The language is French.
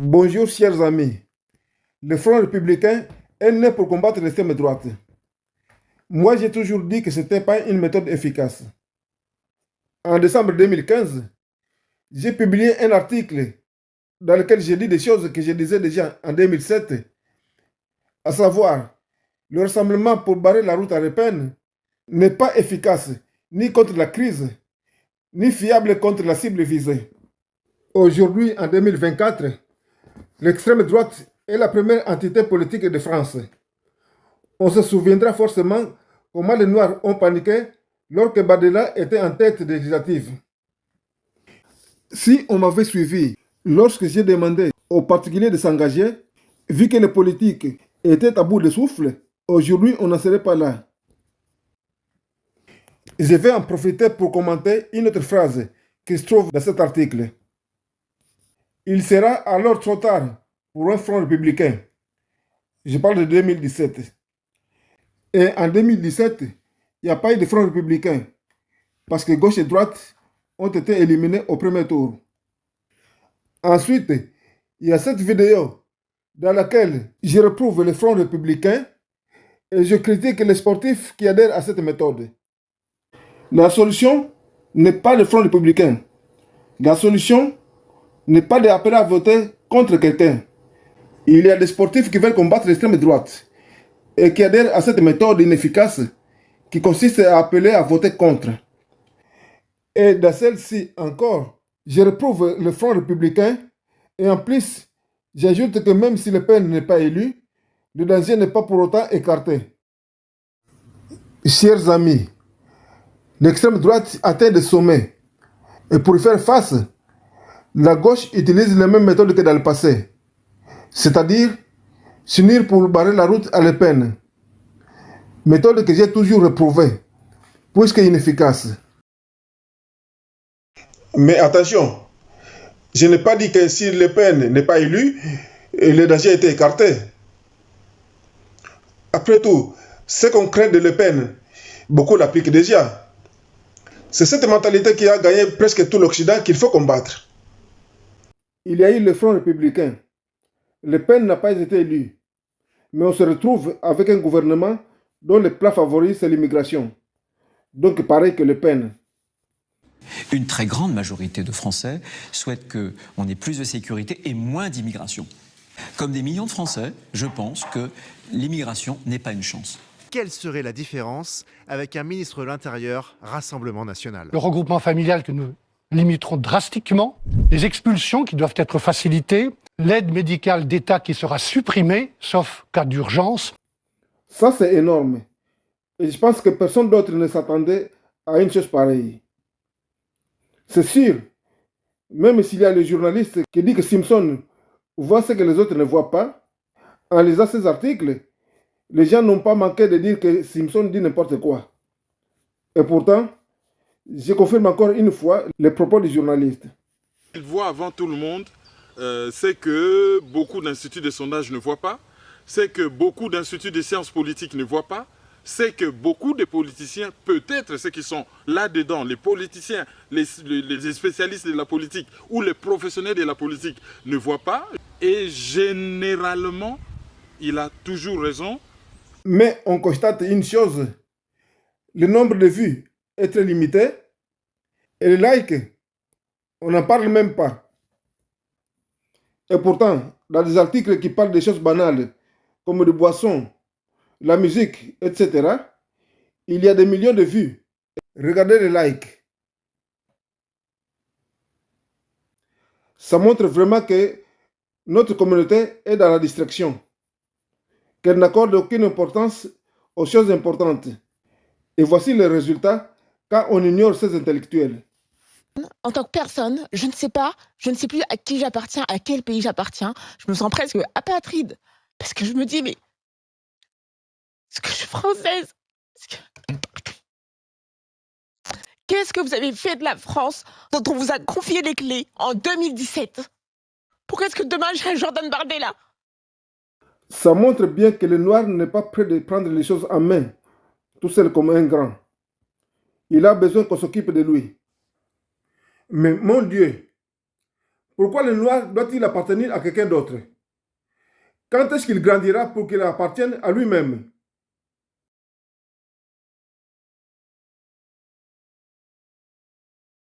Bonjour, chers amis. Le Front républicain est né pour combattre l'extrême droite. Moi, j'ai toujours dit que ce n'était pas une méthode efficace. En décembre 2015, j'ai publié un article dans lequel j'ai dit des choses que je disais déjà en 2007, à savoir, le rassemblement pour barrer la route à Le Pen n'est pas efficace ni contre la crise, ni fiable contre la cible visée. Aujourd'hui, en 2024, l'extrême droite est la première entité politique de France. On se souviendra forcément comment les Noirs ont paniqué lorsque Badela était en tête des législatives. Si on m'avait suivi lorsque j'ai demandé aux particuliers de s'engager, vu que les politiques étaient à bout de souffle, aujourd'hui on n'en serait pas là. Je vais en profiter pour commenter une autre phrase qui se trouve dans cet article. Il sera alors trop tard pour un front républicain. Je parle de 2017. Et en 2017, il n'y a pas eu de front républicain parce que gauche et droite ont été éliminés au premier tour. Ensuite, il y a cette vidéo dans laquelle je reprouve le front républicain et je critique les sportifs qui adhèrent à cette méthode. La solution n'est pas le front républicain. La solution n'est pas d'appeler à voter contre quelqu'un. Il y a des sportifs qui veulent combattre l'extrême droite et qui adhèrent à cette méthode inefficace qui consiste à appeler à voter contre. Et dans celle-ci encore, je reprouve le Front républicain et en plus, j'ajoute que même si Le Pen n'est pas élu, le danger n'est pas pour autant écarté. Chers amis, l'extrême droite atteint des sommets et pour y faire face, la gauche utilise les mêmes méthodes que dans le passé, c'est-à-dire s'unir pour barrer la route à Le Pen. Méthode que j'ai toujours reprouvée, puisque inefficace. Mais attention, je n'ai pas dit que si Le Pen n'est pas élu, le danger a été écarté. Après tout, ce qu'on craint de Le Pen, beaucoup l'appliquent déjà. C'est cette mentalité qui a gagné presque tout l'Occident qu'il faut combattre. Il y a eu le Front républicain. Le Pen n'a pas été élu. Mais on se retrouve avec un gouvernement dont le plat favori, c'est l'immigration. Donc pareil que Le Pen. Une très grande majorité de Français souhaitent qu'on ait plus de sécurité et moins d'immigration. Comme des millions de Français, je pense que l'immigration n'est pas une chance. Quelle serait la différence avec un ministre de l'Intérieur Rassemblement national? Le regroupement familial que nous limiterons drastiquement, les expulsions qui doivent être facilitées, l'aide médicale d'État qui sera supprimée, sauf cas d'urgence. Ça, c'est énorme. Et je pense que personne d'autre ne s'attendait à une chose pareille. C'est sûr, même s'il y a les journalistes qui disent que Simpson voit ce que les autres ne voient pas, en lisant ces articles, les gens n'ont pas manqué de dire que Simpson dit n'importe quoi. Et pourtant, je confirme encore une fois les propos du journaliste. Il voit avant tout le monde, c'est que beaucoup d'instituts de sondage ne voient pas, c'est que beaucoup d'instituts de sciences politiques ne voient pas, c'est que beaucoup de politiciens, peut-être ceux qui sont là-dedans, les politiciens, les spécialistes de la politique ou les professionnels de la politique ne voient pas. Et généralement, il a toujours raison. Mais on constate une chose, le nombre de vues est très limité et les likes, on n'en parle même pas. Et pourtant, dans des articles qui parlent des choses banales, comme des boissons, la musique, etc., il y a des millions de vues. Regardez les likes. Ça montre vraiment que notre communauté est dans la distraction, qu'elle n'accorde aucune importance aux choses importantes. Et voici le résultat quand on ignore ces intellectuels. En tant que personne, je ne sais pas, je ne sais plus à qui j'appartiens, à quel pays j'appartiens. Je me sens presque apatride. Parce que je me dis, mais est-ce que je suis française? Qu'est-ce que vous avez fait de la France dont on vous a confié les clés en 2017? Pourquoi est-ce que demain j'ai Jordan Bardella? Ça montre bien que le noir n'est pas prêt de prendre les choses en main, tout seul comme un grand. Il a besoin qu'on s'occupe de lui. Mais mon Dieu, Pourquoi le noir doit-il appartenir à quelqu'un d'autre? Quand est-ce qu'il grandira pour qu'il appartienne à lui-même?